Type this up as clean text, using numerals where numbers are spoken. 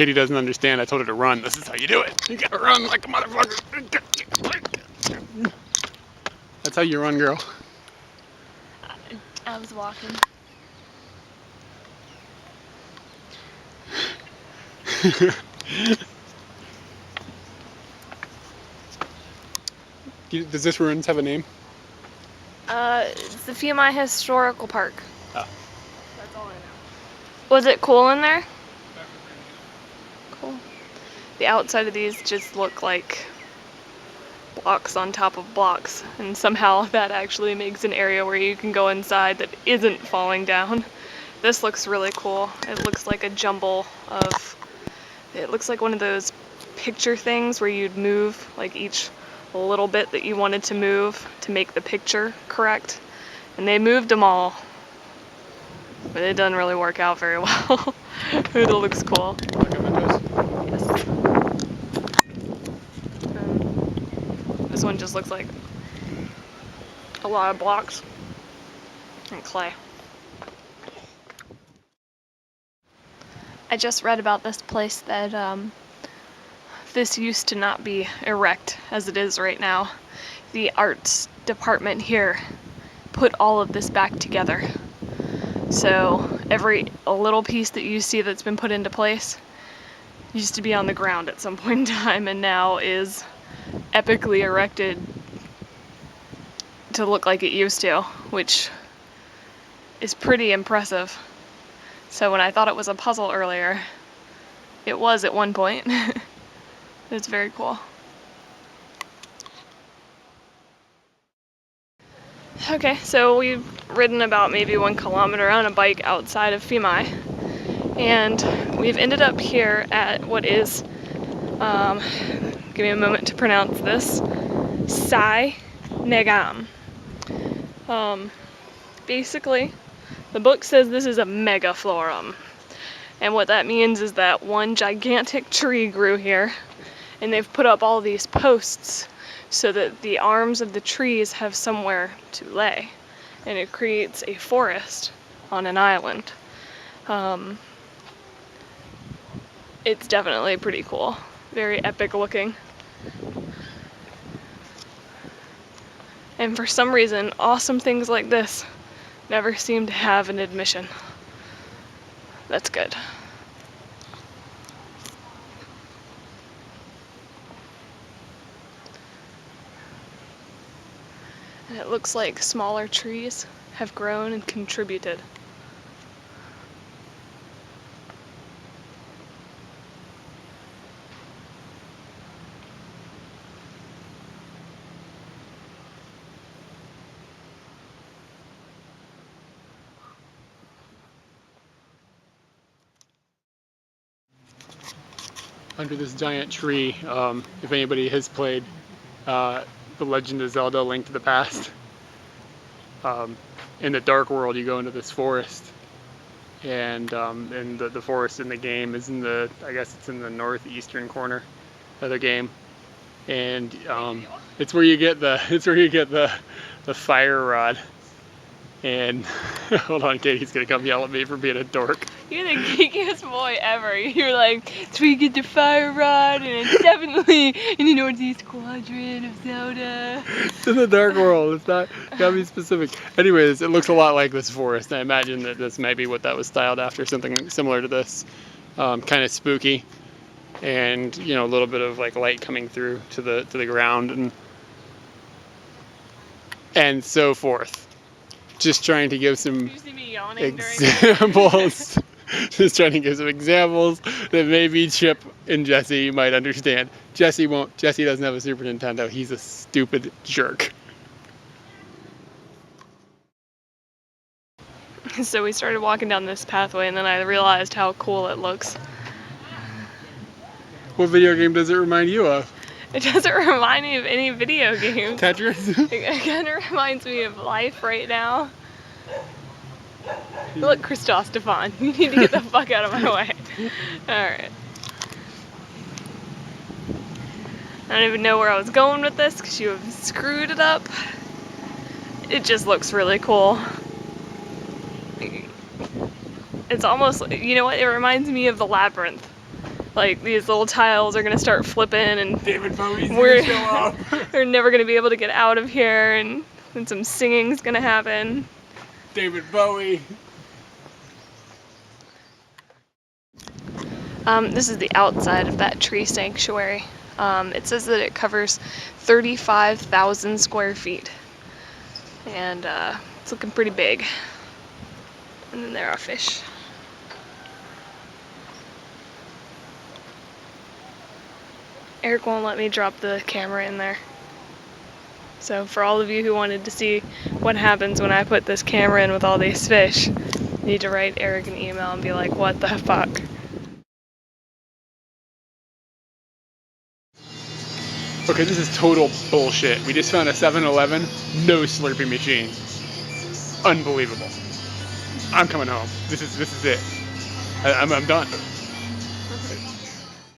Katie doesn't understand. I told her to run. This is how you do it. You gotta run like a motherfucker. That's how you run, girl. I was walking. Does this ruins have a name? It's the Phimai Historical Park. Oh. That's all I know. Was it cool in there? Cool. The outside of these just look like blocks on top of blocks, and somehow that actually makes an area where you can go inside that isn't falling down. This looks really cool. It looks like a jumble of, it looks like one of those picture things where you'd move like each little bit that you wanted to move to make the picture correct. And they moved them all, but it doesn't really work out very well. It looks cool. Yes. This one just looks like a lot of blocks and clay. I just read about this place that this used to not be erect as it is right now. The arts department here put all of this back together. So a little piece that you see that's been put into place used to be on the ground at some point in time and now is epically erected to look like it used to, which is pretty impressive. So when I thought it was a puzzle earlier, it was at one point. It's very cool. Okay, so we've ridden about maybe 1 kilometer on a bike outside of Phimai, and we've ended up here at what is, give me a moment to pronounce this, Sai Negam. Basically, the book says this is a megaflorum, and what that means is that one gigantic tree grew here, and they've put up all these posts so that the arms of the trees have somewhere to lay, and it creates a forest on an island. It's definitely pretty cool, very epic looking. And for some reason, awesome things like this never seem to have an admission. That's good. And it looks like smaller trees have grown and contributed. Under this giant tree, if anybody has played The Legend of Zelda: Link to the Past, in the Dark World you go into this forest, and the forest in the game is in the, I guess it's in the northeastern corner of the game, and it's where you get the fire rod. And hold on, Katie's gonna come yell at me for being a dork. You're the geekiest boy ever. You're like, it's where you get the fire rod, and it's definitely in the northeast quadrant of Zelda. It's in the Dark World. It's not, gotta be specific. Anyways, it looks a lot like this forest. I imagine that this may be what that was styled after, something similar to this. Kind of spooky, and you know, a little bit of like light coming through to the ground and so forth. Just trying to give some examples. Just trying to give some examples that maybe Chip and Jesse might understand. Jesse won't. Jesse doesn't have a Super Nintendo. He's a stupid jerk. So we started walking down this pathway, and then I realized how cool it looks. What video game does it remind you of? It doesn't remind me of any video games. Tetris? It kind of reminds me of life right now. Look, Christophe, you need to get the fuck out of my way. Alright. I don't even know where I was going with this because you have screwed it up. It just looks really cool. It's almost, you know what, it reminds me of the Labyrinth. Like, these little tiles are gonna start flipping, and David Bowie's we're gonna show up. we're never gonna be able to get out of here, and some singing's gonna happen. David Bowie. This is the outside of that tree sanctuary. It says that it covers 35,000 square feet, and it's looking pretty big. And then there are fish. Eric won't let me drop the camera in there. So for all of you who wanted to see what happens when I put this camera in with all these fish, you need to write Eric an email and be like, what the fuck? Okay, this is total bullshit. We just found a 7-Eleven, no Slurpee machine. Unbelievable. I'm coming home. This is it. I'm done.